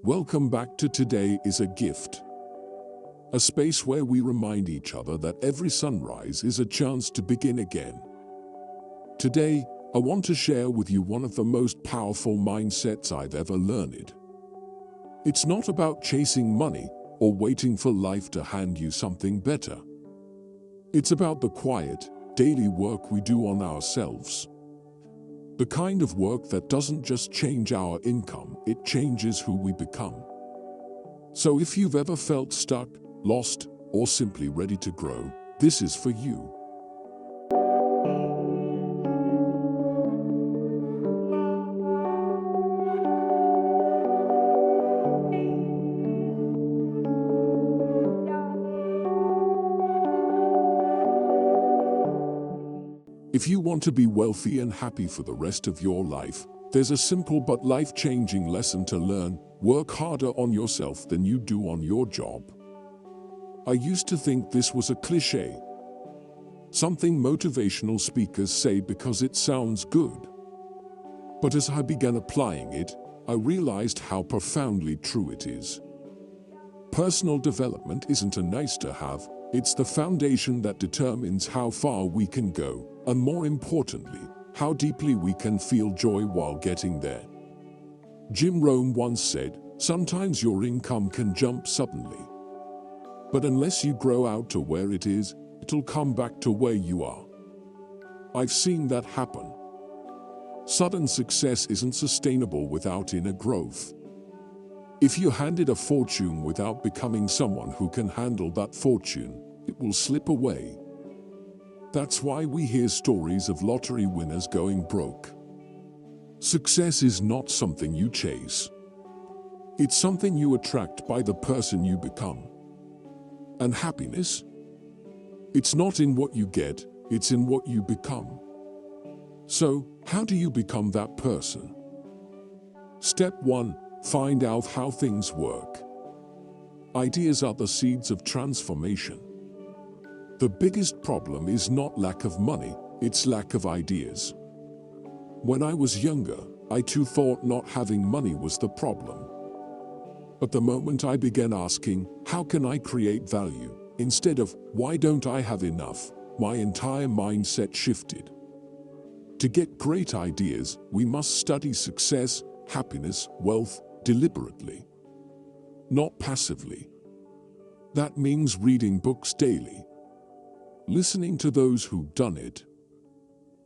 Welcome back to Today is a Gift, a space where we remind each other that every sunrise is a chance to begin again. Today, I want to share with you one of the most powerful mindsets I've ever learned. It's not about chasing money or waiting for life to hand you something better. It's about the quiet, daily work we do on ourselves. The kind of work that doesn't just change our income, it changes who we become. So if you've ever felt stuck, lost, or simply ready to grow, this is for you. If you want to be wealthy and happy for the rest of your life, there's a simple but life-changing lesson to learn: work harder on yourself than you do on your job. I used to think this was a cliché, something motivational speakers say because it sounds good. But as I began applying it, I realized how profoundly true it is. Personal development isn't a nice-to-have, it's the foundation that determines how far we can go, and more importantly, how deeply we can feel joy while getting there. Jim Rohn once said, "Sometimes your income can jump suddenly. But unless you grow out to where it is, it'll come back to where you are." I've seen that happen. Sudden success isn't sustainable without inner growth. If you're handed a fortune without becoming someone who can handle that fortune, it will slip away. That's why we hear stories of lottery winners going broke. Success is not something you chase. It's something you attract by the person you become. And happiness? It's not in what you get, it's in what you become. So, how do you become that person? Step 1. Find out how things work. Ideas are the seeds of transformation. The biggest problem is not lack of money, it's lack of ideas. When I was younger, I too thought not having money was the problem. But the moment I began asking, how can I create value, instead of, why don't I have enough, my entire mindset shifted. To get great ideas, we must study success, happiness, wealth, deliberately, not passively. That means reading books daily, listening to those who've done it,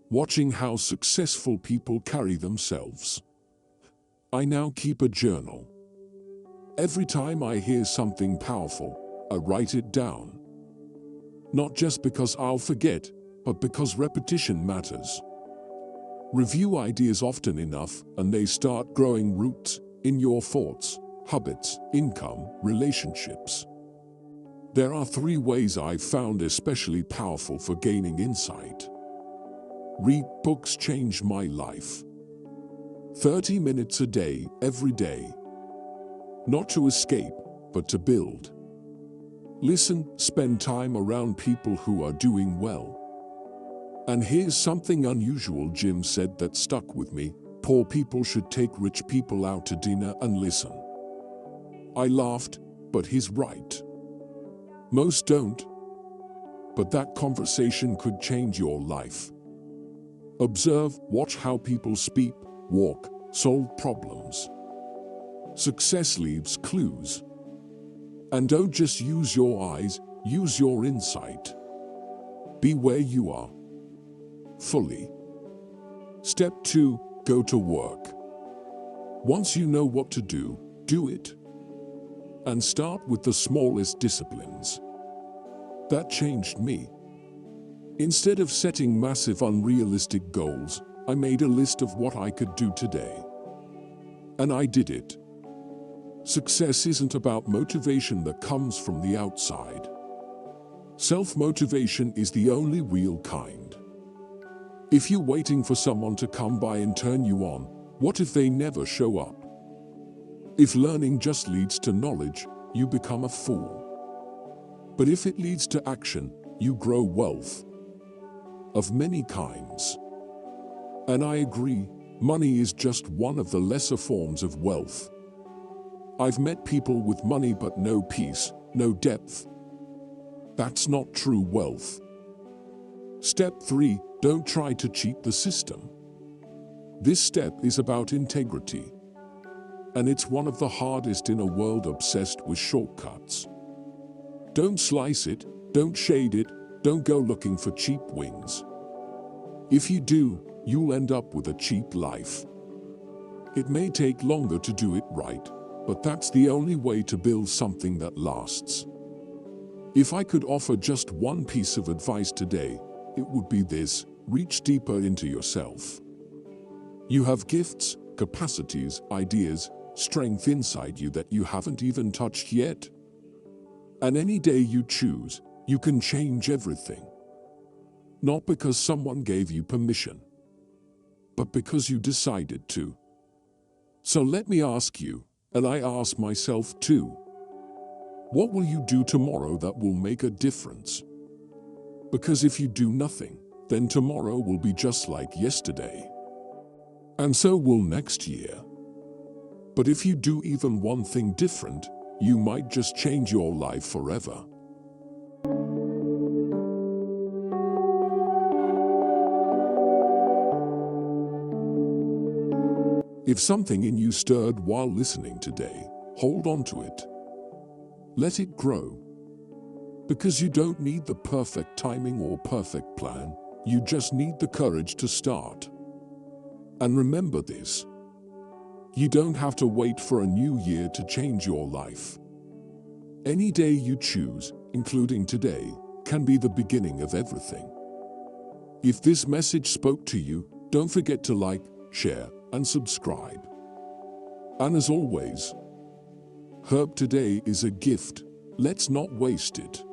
watching how successful people carry themselves. I now keep a journal. Every time I hear something powerful, I write it down. Not just because I'll forget, but because repetition matters. Review ideas often enough, and they start growing roots in your thoughts, habits, income, relationships. There are 3 ways I've found especially powerful for gaining insight. Read books changed my life. 30 minutes a day, every day. Not to escape, but to build. Listen, spend time around people who are doing well. And here's something unusual Jim said that stuck with me: poor people should take rich people out to dinner and listen. I laughed, but he's right. Most don't. But that conversation could change your life. Observe, watch how people speak, walk, solve problems. Success leaves clues. And don't just use your eyes, use your insight. Be where you are, fully. Step 2, go to work. Once you know what to do it. And start with the smallest disciplines. That changed me. Instead of setting massive unrealistic goals, I made a list of what I could do today. And I did it. Success isn't about motivation that comes from the outside. Self-motivation is the only real kind. If you're waiting for someone to come by and turn you on, what if they never show up? If learning just leads to knowledge, you become a fool. But if it leads to action, you grow wealth. Of many kinds. And I agree, money is just one of the lesser forms of wealth. I've met people with money but no peace, no depth. That's not true wealth. Step 3. Don't try to cheat the system. This step is about integrity. And it's one of the hardest in a world obsessed with shortcuts. Don't slice it, don't shade it, don't go looking for cheap wins. If you do, you'll end up with a cheap life. It may take longer to do it right, but that's the only way to build something that lasts. If I could offer just one piece of advice today, it would be this: reach deeper into yourself. You have gifts, capacities, ideas, strength inside you that you haven't even touched yet. And any day you choose, you can change everything. Not because someone gave you permission, but because you decided to. So let me ask you, and I ask myself too, what will you do tomorrow that will make a difference? Because if you do nothing, then tomorrow will be just like yesterday. And so will next year. But if you do even one thing different, you might just change your life forever. If something in you stirred while listening today, hold on to it. Let it grow. Because you don't need the perfect timing or perfect plan, you just need the courage to start. And remember this: you don't have to wait for a new year to change your life. Any day you choose, including today, can be the beginning of everything. If this message spoke to you, don't forget to like, share, and subscribe. And as always, Herb today is a gift. Let's not waste it.